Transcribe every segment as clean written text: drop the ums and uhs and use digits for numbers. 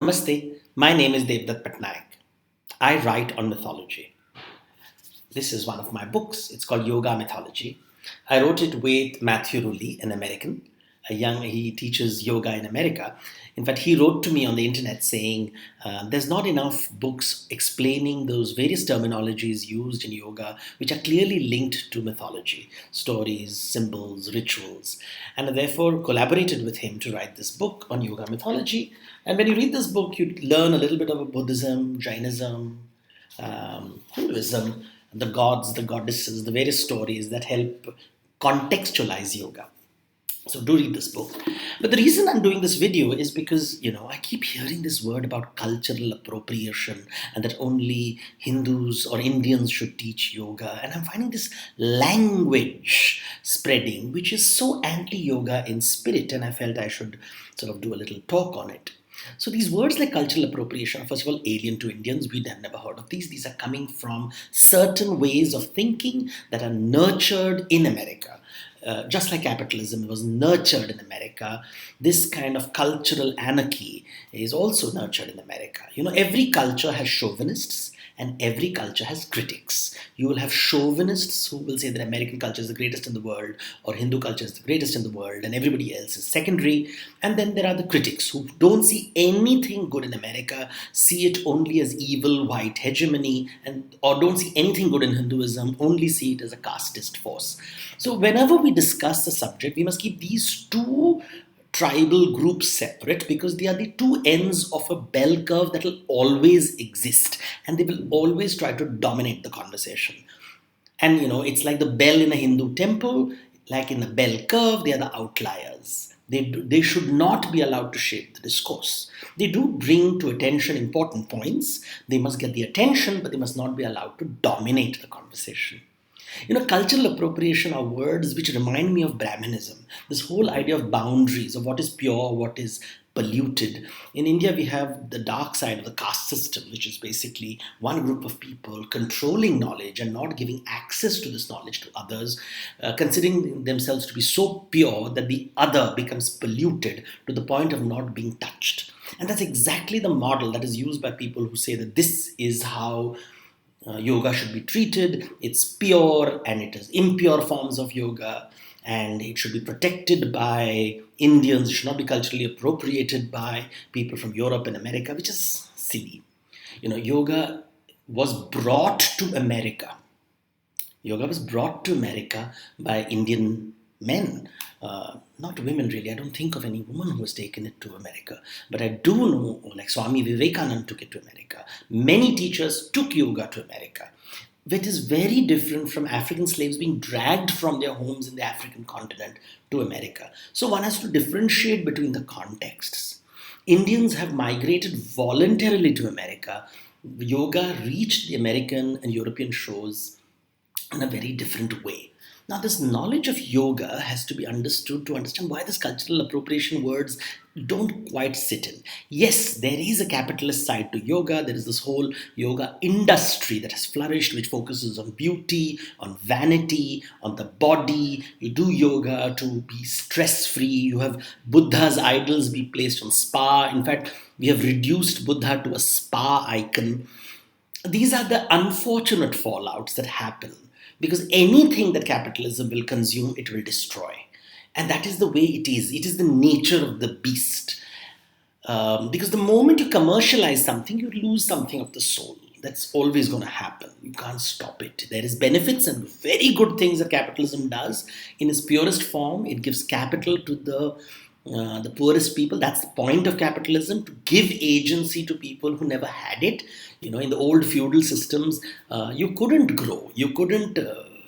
Namaste, my name is Devdutt Pattanaik. I write on mythology. This is one of my books. It's called Yoga Mythology. I wrote it with Matthew Rulli, an American. He teaches yoga in America. In fact, he wrote to me on the internet saying there's not enough books explaining those various terminologies used in yoga, which are clearly linked to mythology, stories, symbols, rituals. And I therefore collaborated with him to write this book on yoga mythology. And when you read this book, you learn a little bit about Buddhism, Jainism, Hinduism, the gods, the goddesses, the various stories that help contextualize yoga. So do read this book. But the reason I'm doing this video is because, I keep hearing this word about cultural appropriation and that only Hindus or Indians should teach yoga. And I'm finding this language spreading, which is so anti-yoga in spirit. And I felt I should sort of do a little talk on it. So these words like cultural appropriation are first of all alien to Indians. We have never heard of these. These are coming from certain ways of thinking that are nurtured in America. Just like capitalism was nurtured in America, this kind of cultural anarchy is also nurtured in America. Every culture has chauvinists and every culture has critics. You will have chauvinists who will say that American culture is the greatest in the world or Hindu culture is the greatest in the world and everybody else is secondary. And then there are the critics who don't see anything good in America, see it only as evil white hegemony, or don't see anything good in Hinduism, only see it as a casteist force. So whenever we discuss the subject, we must keep these two tribal groups separate because they are the two ends of a bell curve that will always exist and they will always try to dominate the conversation. And it's like the bell in a Hindu temple, like in a bell curve, they are the outliers. They should not be allowed to shape the discourse. They do bring to attention important points. They must get the attention, but they must not be allowed to dominate the conversation. Cultural appropriation are words which remind me of Brahmanism. This whole idea of boundaries, of what is pure, what is polluted. In India, we have the dark side of the caste system, which is basically one group of people controlling knowledge and not giving access to this knowledge to others, considering themselves to be so pure that the other becomes polluted to the point of not being touched. And that's exactly the model that is used by people who say that this is how yoga should be treated. It's pure and it is impure forms of yoga and it should be protected by Indians. It should not be culturally appropriated by people from Europe and America, which is silly. Yoga was brought to America. Yoga was brought to America by Indian men, not women really. I don't think of any woman who has taken it to America. But I do know, like Swami Vivekananda took it to America. Many teachers took yoga to America, which is very different from African slaves being dragged from their homes in the African continent to America. So one has to differentiate between the contexts. Indians have migrated voluntarily to America. Yoga reached the American and European shores in a very different way. Now, this knowledge of yoga has to be understood to understand why this cultural appropriation words don't quite sit in. Yes, there is a capitalist side to yoga. There is this whole yoga industry that has flourished, which focuses on beauty, on vanity, on the body. You do yoga to be stress-free. You have Buddha's idols be placed on spa. In fact, we have reduced Buddha to a spa icon. These are the unfortunate fallouts that happen because anything that capitalism will consume, it will destroy. And that is the way it is. It is the nature of the beast. Because the moment you commercialize something, you lose something of the soul. That's always going to happen. You can't stop it. There is benefits and very good things that capitalism does. In its purest form, it gives capital to the poorest people. That's the point of capitalism, to give agency to people who never had it. In the old feudal systems, you couldn't grow, you couldn't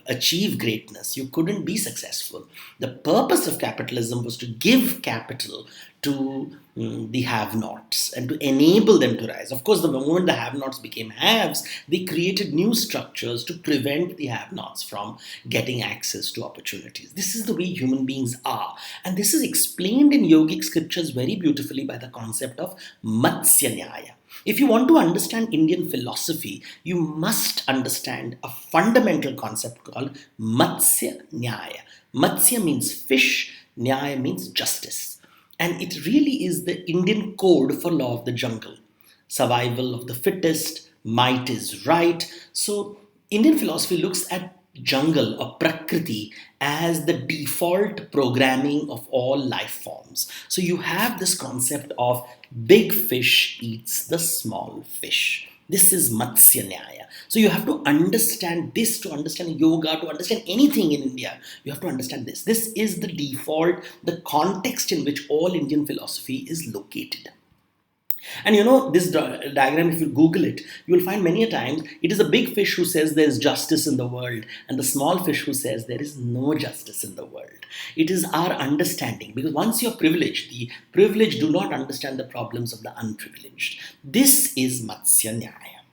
achieve greatness, you couldn't be successful. The purpose of capitalism was to give capital to the have-nots and to enable them to rise. Of course, the moment the have-nots became haves, they created new structures to prevent the have-nots from getting access to opportunities. This is the way human beings are. And this is explained in yogic scriptures very beautifully by the concept of Matsya Nyaya. If you want to understand Indian philosophy, you must understand a fundamental concept called Matsya Nyaya. Matsya means fish, Nyaya means justice. And it really is the Indian code for law of the jungle. Survival of the fittest, might is right. So, Indian philosophy looks at jungle or prakriti as the default programming of all life forms. So, you have this concept of big fish eats the small fish. This is Matsya Nyaya. So you have to understand this to understand yoga, to understand anything in India. You have to understand this. This is the default, the context in which all Indian philosophy is located. And this diagram, if you Google it, you will find many a times it is a big fish who says there is justice in the world, and the small fish who says there is no justice in the world. It is our understanding, because once you're privileged, the privileged do not understand the problems of the unprivileged. This is Matsya Nyaya.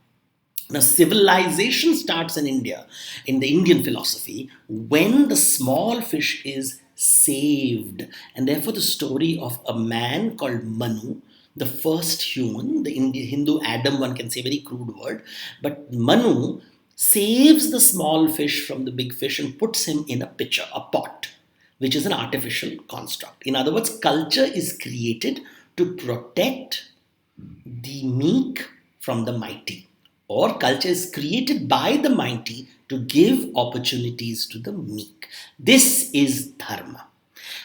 Now, civilization starts in India, in the Indian philosophy, when the small fish is saved. And therefore, the story of a man called Manu, the first human, the Hindu Adam, one can say, very crude word, but Manu saves the small fish from the big fish and puts him in a pitcher, a pot, which is an artificial construct. In other words, culture is created to protect the meek from the mighty, or culture is created by the mighty to give opportunities to the meek. This is dharma.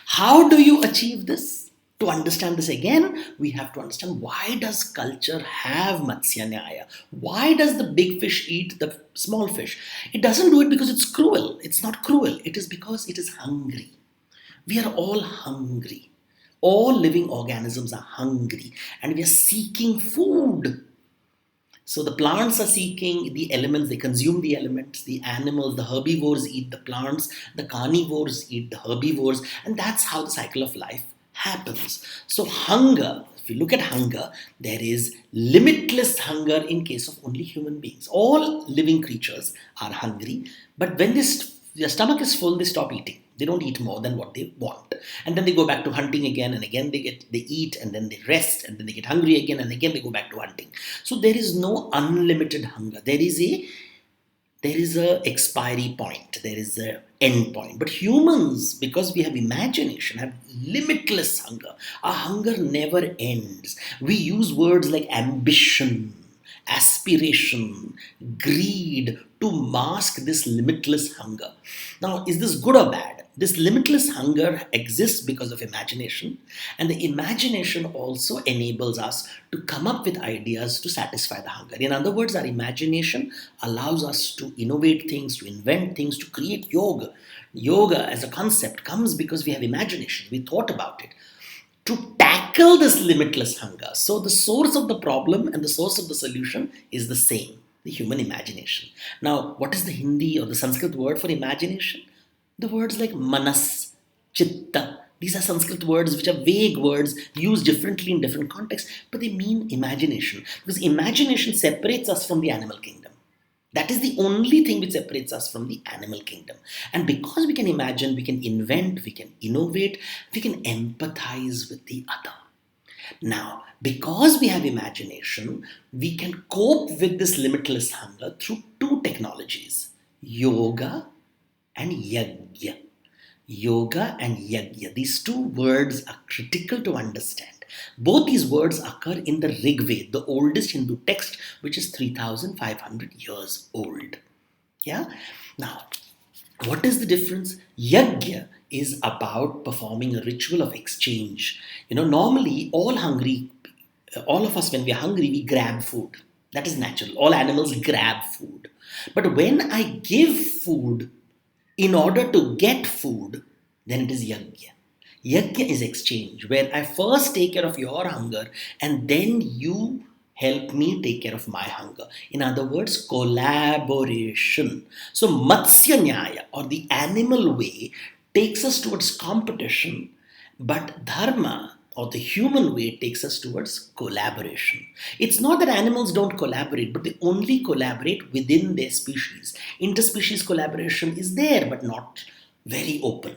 How do you achieve this? To understand this again, we have to understand, why does culture have Matsya Nyaya? Why does the big fish eat the small fish? It doesn't do it because it's cruel. It's not cruel. It is because it is hungry. We are all hungry. All living organisms are hungry, and we are seeking food. So the plants are seeking the elements, they consume the elements, the animals, the herbivores eat the plants, the carnivores eat the herbivores, and that's how the cycle of life happens. So hunger, if you look at hunger, there is limitless hunger in case of only human beings. All living creatures are hungry, but when their stomach is full, they stop eating. They don't eat more than what they want. And then they go back to hunting again, and again they eat, and then they rest, and then they get hungry again, and again they go back to hunting. So there is no unlimited hunger. There is a expiry point. There is a end point. But humans, because we have imagination, have limitless hunger. Our hunger never ends. We use words like ambition, aspiration, greed to mask this limitless hunger. Now, is this good or bad? This limitless hunger exists because of imagination, and the imagination also enables us to come up with ideas to satisfy the hunger. In other words, our imagination allows us to innovate things, to invent things, to create yoga. Yoga as a concept comes because we have imagination, we thought about it, to tackle this limitless hunger. So the source of the problem and the source of the solution is the same, the human imagination. Now, what is the Hindi or the Sanskrit word for imagination? The words like manas, chitta, these are Sanskrit words which are vague words used differently in different contexts, but they mean imagination. Because imagination separates us from the animal kingdom. That is the only thing which separates us from the animal kingdom. And because we can imagine, we can invent, we can innovate, we can empathize with the other. Now, because we have imagination, we can cope with this limitless hunger through two technologies, yoga and yajna. Yoga and yajna. These two words are critical to understand. Both these words occur in the Rig Veda, the oldest Hindu text, which is 3,500 years old. Yeah? Now, what is the difference? Yajna is about performing a ritual of exchange. Normally, all of us, when we are hungry, we grab food. That is natural. All animals grab food. But when I give food in order to get food, then it is yajna. Yajna is exchange, where I first take care of your hunger and then you help me take care of my hunger. In other words, collaboration. So Matsya Nyaya, or the animal way, takes us towards competition, but dharma, or the human way, takes us towards collaboration. It's not that animals don't collaborate, but they only collaborate within their species. Interspecies collaboration is there, but not very open.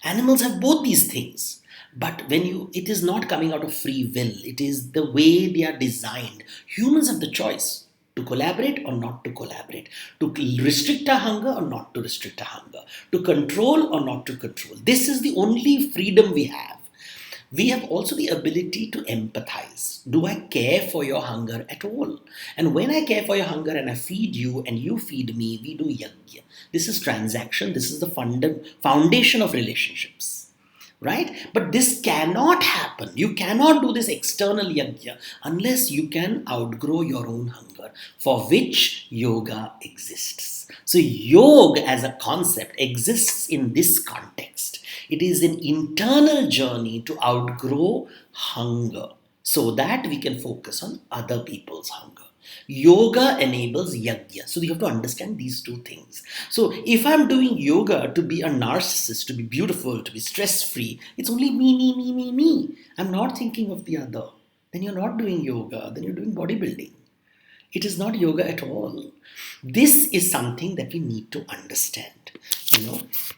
Animals have both these things, but it is not coming out of free will. It is the way they are designed. Humans have the choice to collaborate or not to collaborate, to restrict our hunger or not to restrict our hunger, to control or not to control. This is the only freedom we have. we have also the ability to empathize. Do I care for your hunger at all? And when I care for your hunger and I feed you and you feed me, we do yajna. This is transaction. This is the foundation of relationships, right? But this cannot happen. You cannot do this external yajna unless you can outgrow your own hunger, for which yoga exists. So yoga as a concept exists in this context. It is an internal journey to outgrow hunger so that we can focus on other people's hunger. Yoga enables yajna. So you have to understand these two things. So if I'm doing yoga to be a narcissist, to be beautiful, to be stress-free, it's only me, me, me, me, me. I'm not thinking of the other. Then you're not doing yoga, then you're doing bodybuilding. It is not yoga at all. This is something that we need to understand.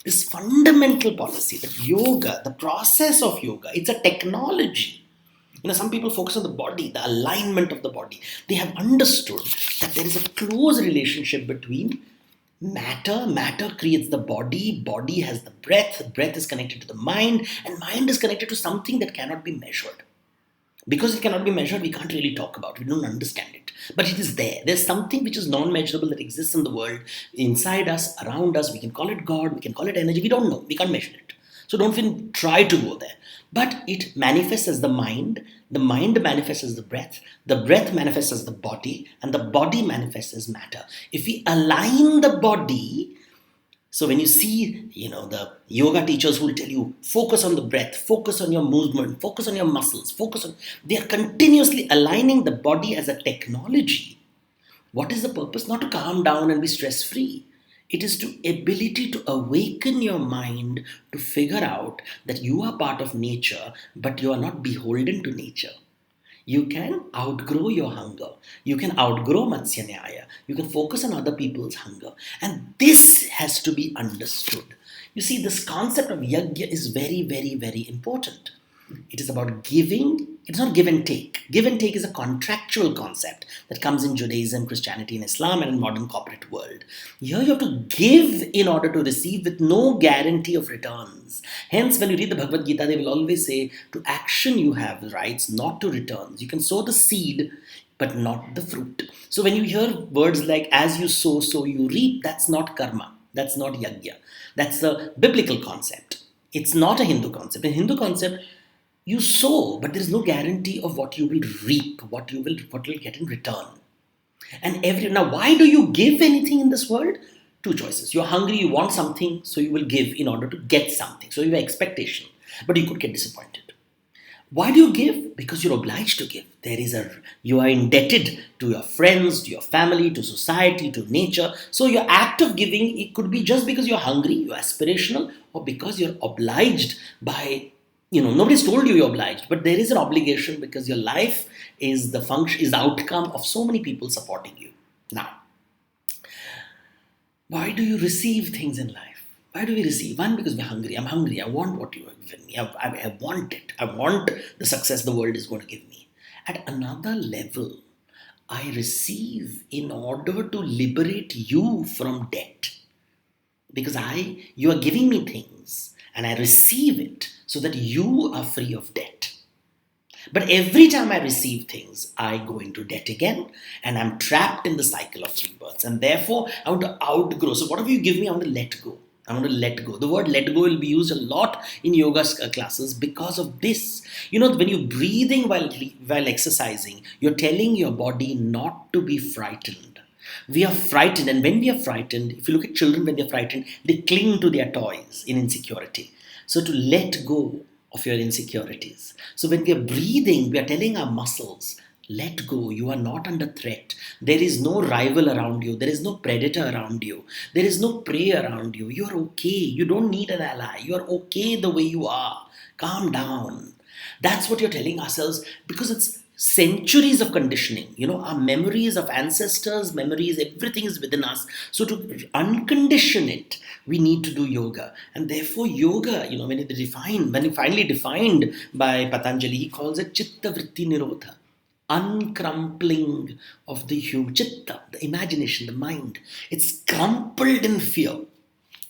This fundamental policy that yoga, the process of yoga, it's a technology. Some people focus on the body, the alignment of the body. They have understood that there is a close relationship between matter. Matter creates the body. Body has the breath. Breath is connected to the mind. And mind is connected to something that cannot be measured. Because it cannot be measured, we can't really talk about it. We don't understand it. But it is there. There's something which is non-measurable that exists in the world, inside us, around us. We can call it God, we can call it energy. We don't know. We can't measure it. So don't even try to go there. But it manifests as the mind manifests as the breath manifests as the body, and the body manifests as matter. If we align the body, so when you see, the yoga teachers who will tell you, focus on the breath, focus on your movement, focus on your muscles, they are continuously aligning the body as a technology. What is the purpose? Not to calm down and be stress-free. It is to ability to awaken your mind to figure out that you are part of nature, but you are not beholden to nature. You can outgrow your hunger. You can outgrow Matsya Nyaya. You can focus on other people's hunger. And this has to be understood. You see, this concept of yajna is very, very, very important. It is about giving. It's not give and take. Give and take is a contractual concept that comes in Judaism, Christianity, and Islam, and in modern corporate world. Here you have to give in order to receive with no guarantee of returns. Hence, when you read the Bhagavad Gita, they will always say, to action you have rights, not to returns. You can sow the seed, but not the fruit. So when you hear words like, as you sow, so you reap, that's not karma. That's not yajna. That's a biblical concept. It's not a Hindu concept. In Hindu concept, you sow, but there is no guarantee of what you will reap, what you will get in return. And now, why do you give anything in this world? Two choices. You're hungry, you want something, so you will give in order to get something. So you have expectation, but you could get disappointed. Why do you give? Because you're obliged to give. You are indebted to your friends, to your family, to society, to nature. So your act of giving, it could be just because you're hungry, you're aspirational, or because you're obliged by, nobody's told you you're obliged, but there is an obligation because your life is the outcome of so many people supporting you. Now, why do you receive things in life? Why do we receive? One, because we're hungry. I'm hungry. I want what you have given me. I want it. I want the success the world is going to give me. At another level, I receive in order to liberate you from debt. Because you are giving me things and I receive it so that you are free of debt. But every time I receive things, I go into debt again and I'm trapped in the cycle of rebirths. And therefore, I want to outgrow. So whatever you give me, I want to let go. I want to let go. The word let go will be used a lot in yoga classes because of this. When you're breathing while exercising, you're telling your body not to be frightened. We are frightened, and when we are frightened, if you look at children when they're frightened, they cling to their toys in insecurity. So to let go of your insecurities. So when we are breathing, we are telling our muscles, let go. You are not under threat. There is no rival around you. There is no predator around you. There is no prey around you. You are okay. You don't need an ally. You are okay the way you are. Calm down. That's what you're telling ourselves, because it's centuries of conditioning. Our memories of ancestors, memories, everything is within us. So to uncondition it, we need to do yoga. And therefore yoga, when it finally defined by Patanjali, he calls it chitta vritti nirodha. Uncrumpling of the human chitta, the imagination, the mind. It's crumpled in fear.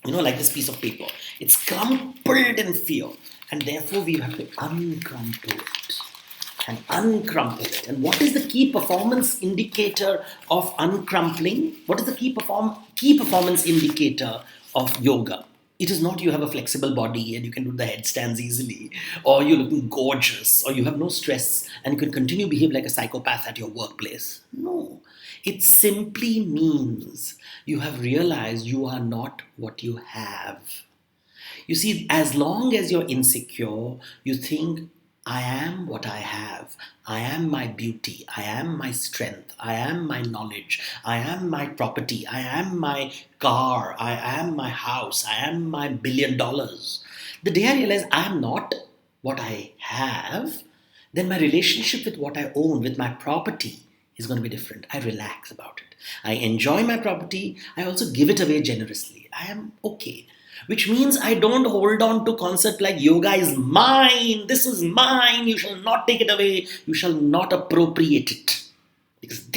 like this piece of paper. It's crumpled in fear, and therefore we have to uncrumple it and uncrumple it. And what is the key performance indicator of uncrumpling? What is the key performance indicator of yoga? It is not you have a flexible body and you can do the headstands easily, or you're looking gorgeous, or you have no stress and you can continue to behave like a psychopath at your workplace. No. It simply means you have realized you are not what you have. You see, as long as you're insecure, you think, I am what I have. I am my beauty. I am my strength. I am my knowledge. I am my property. I am my car. I am my house. I am my $1 billion. The day I realize I am not what I have, then my relationship with what I own, with my property, is going to be different. I relax about it. I enjoy my property. I also give it away generously. I am okay. Which means I don't hold on to concept like yoga is mine, this is mine, you shall not take it away, you shall not appropriate it. Because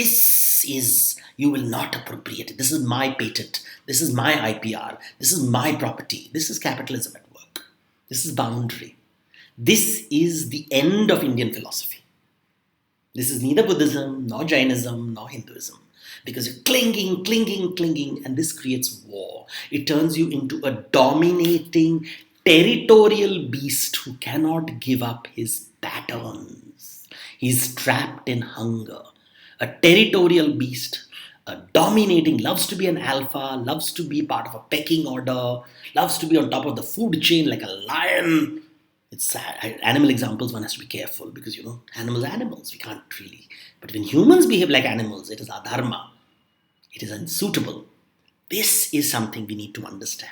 you will not appropriate it. This is my patent, this is my IPR, this is my property, this is capitalism at work, this is boundary. This is the end of Indian philosophy. This is neither Buddhism, nor Jainism, nor Hinduism. Because you're clinging, and this creates war. It turns you into a dominating, territorial beast who cannot give up his patterns. He's trapped in hunger. A territorial beast, a dominating, loves to be an alpha, loves to be part of a pecking order, loves to be on top of the food chain like a lion. It's sad. Animal examples, one has to be careful because, animals are animals. We can't really. But when humans behave like animals, it is adharma. It is unsuitable. This is something we need to understand.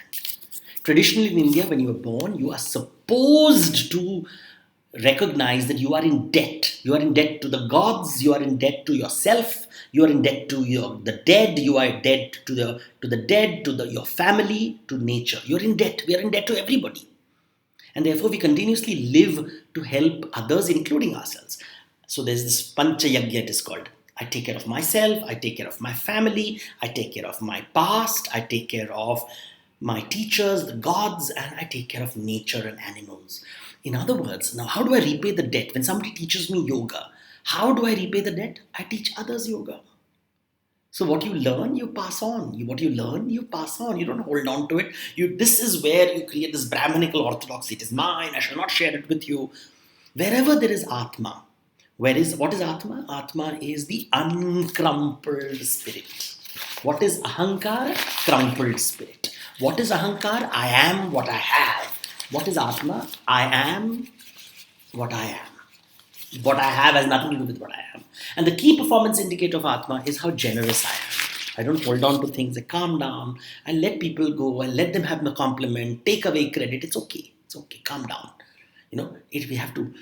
Traditionally in India, when you are born, you are supposed to recognize that you are in debt. You are in debt to the gods. You are in debt to yourself. You are in debt to the dead. You are in debt to the dead, to your family, to nature. You are in debt. We are in debt to everybody. And therefore, we continuously live to help others, including ourselves. So there's this Pancha Yagya, it is called. I take care of myself, I take care of my family, I take care of my past, I take care of my teachers, the gods, and I take care of nature and animals. In other words, now how do I repay the debt? When somebody teaches me yoga, how do I repay the debt? I teach others yoga. So what you learn, you pass on. What you learn, you pass on. You don't hold on to it. This is where you create this Brahminical orthodoxy. It is mine, I shall not share it with you. Wherever there is Atma, what is Atma? Atma is the uncrumpled spirit. What is Ahankar? Crumpled spirit. What is Ahankar? I am what I have. What is Atma? I am what I am. What I have has nothing to do with what I am. And the key performance indicator of Atma is how generous I am. I don't hold on to things. I calm down. I let people go. I let them have the compliment. Take away credit. It's okay. It's okay. Calm down. We have to,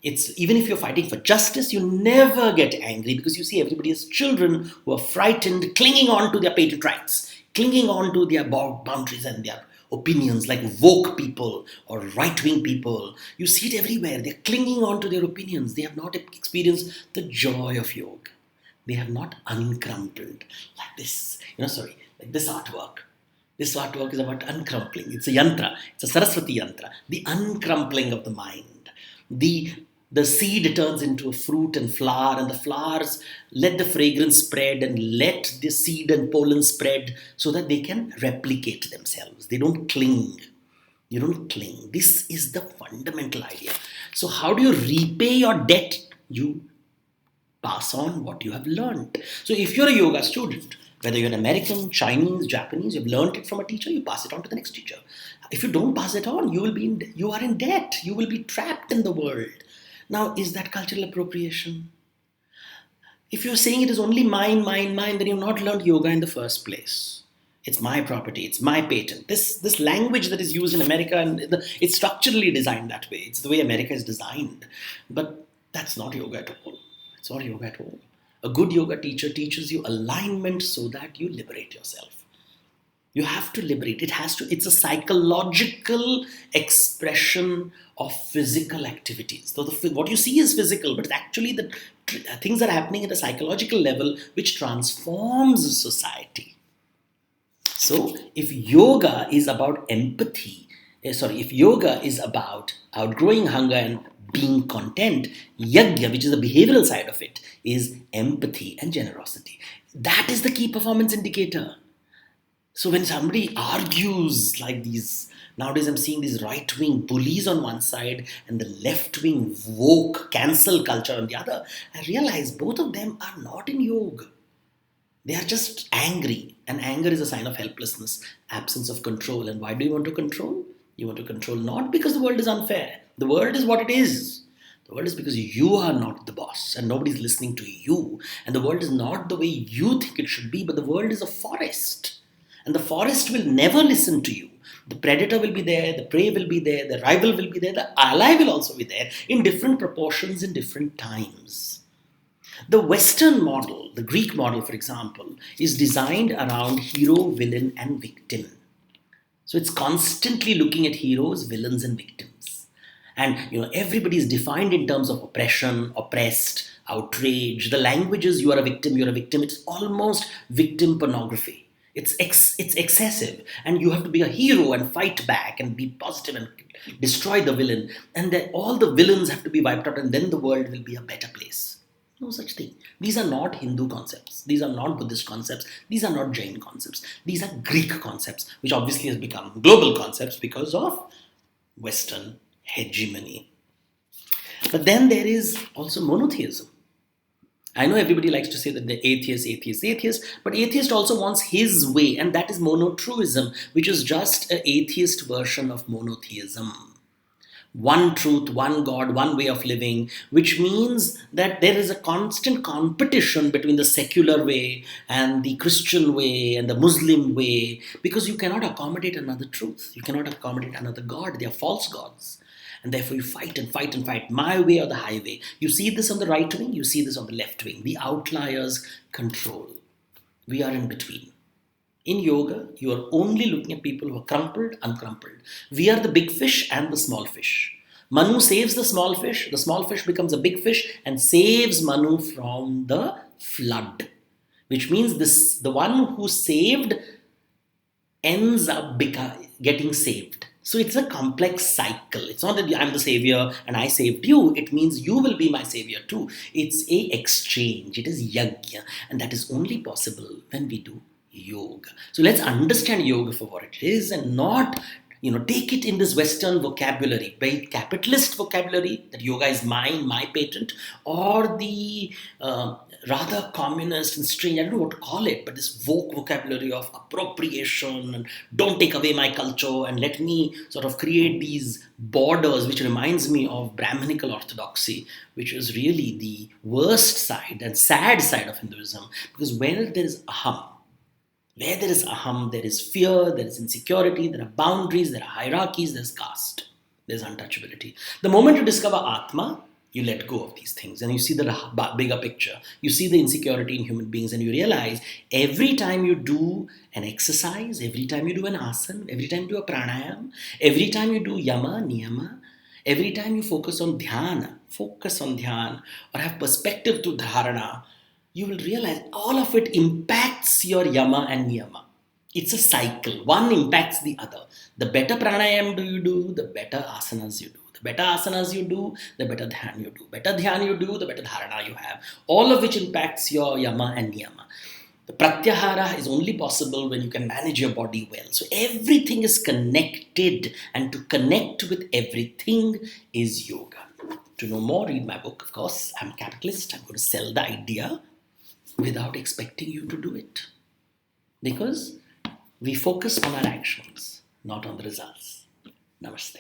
it's even if you're fighting for justice, you never get angry because you see everybody as children who are frightened, clinging on to their patent rights, clinging on to their boundaries and their opinions, like woke people or right-wing people. You see it everywhere. They're clinging on to their opinions. They have not experienced the joy of yoga. They have not uncrumpled like this, like this artwork. This artwork is about uncrumpling. It's a yantra. It's a Saraswati yantra. The uncrumpling of the mind. The seed turns into a fruit and flower, and the flowers let the fragrance spread and let the seed and pollen spread so that they can replicate themselves. They don't cling. You don't cling. This is the fundamental idea. So how do you repay your debt? You pass on what you have learned. So if you're a yoga student, whether you're an American, Chinese, Japanese, you've learned it from a teacher, you pass it on to the next teacher. If you don't pass it on, you are in debt. You will be trapped in the world. Now, is that cultural appropriation? If you're saying it is only mine, then you've not learned yoga in the first place. It's my property. It's my patent. This language that is used in America, it's structurally designed that way. It's the way America is designed. But that's not yoga at all. It's not yoga at all. A good yoga teacher teaches you alignment so that you liberate yourself. You have to liberate. It's a psychological expression of physical activities. So what you see is physical, but it's actually the things that are happening at a psychological level which transforms society. So if yoga is about empathy, if yoga is about outgrowing hunger and being content, yajna, which is the behavioral side of it, is empathy and generosity. That is the key performance indicator. So when somebody argues like these, nowadays I'm seeing these right-wing bullies on one side and the left-wing woke cancel culture on the other, I realize both of them are not in yoga. They are just angry, and anger is a sign of helplessness, absence of control. And why do you want to control? You want to control not because the world is unfair. The world is what it is. The world is because you are not the boss and nobody's listening to you. And the world is not the way you think it should be, but the world is a forest. And the forest will never listen to you. The predator will be there, the prey will be there, the rival will be there, the ally will also be there in different proportions in different times. The Western model, the Greek model, for example, is designed around hero, villain, and victim. So it's constantly looking at heroes, villains, and victims. And everybody is defined in terms of oppression, oppressed, outrage. The language is you are a victim, you're a victim. It's almost victim pornography. It's excessive. And you have to be a hero and fight back and be positive and destroy the villain. And then all the villains have to be wiped out, and then the world will be a better place. No such thing. These are not Hindu concepts. These are not Buddhist concepts. These are not Jain concepts. These are Greek concepts, which obviously has become global concepts because of Western hegemony. But then there is also monotheism. I know everybody likes to say that the atheist, but atheist also wants his way, and that is monotruism, which is just an atheist version of monotheism. One truth, one God, one way of living, which means that there is a constant competition between the secular way and the Christian way and the Muslim way, because you cannot accommodate another truth. You cannot accommodate another God. They are false gods. And therefore you fight and fight and fight, my way or the highway. You see this on the right wing, you see this on the left wing. The outliers control. We are in between. In yoga, you are only looking at people who are crumpled, uncrumpled. We are the big fish and the small fish. Manu saves the small fish becomes a big fish and saves Manu from the flood. Which means the one who saved ends up getting saved. So it's a complex cycle. It's not that I'm the savior and I saved you. It means you will be my savior too. It's a exchange. It is yajna. And that is only possible when we do yoga. So let's understand yoga for what it is and not take it in this Western vocabulary, very capitalist vocabulary, that yoga is mine, my patent, or the rather communist and strange, I don't know what to call it, but this woke vocabulary of appropriation and don't take away my culture and let me sort of create these borders, which reminds me of Brahminical orthodoxy, which is really the worst side and sad side of Hinduism, because where there is aham, there is fear, there is insecurity, there are boundaries, there are hierarchies, there's caste, there's untouchability. The moment you discover Atma, you let go of these things and you see the bigger picture. You see the insecurity in human beings and you realize every time you do an exercise, every time you do an asana, every time you do a pranayam, every time you do yama, niyama, every time you focus on dhyana, or have perspective to dharana, you will realize all of it impacts your yama and niyama. It's a cycle. One impacts the other. The better pranayam you do, the better asanas you do. The better asanas you do, the better dhyan you do. Better dhyan you do, the better dharana you have. All of which impacts your yama and niyama. The pratyahara is only possible when you can manage your body well. So everything is connected, and to connect with everything is yoga. To know more, read my book. Of course, I'm a capitalist. I'm going to sell the idea without expecting you to do it. Because we focus on our actions, not on the results. Namaste.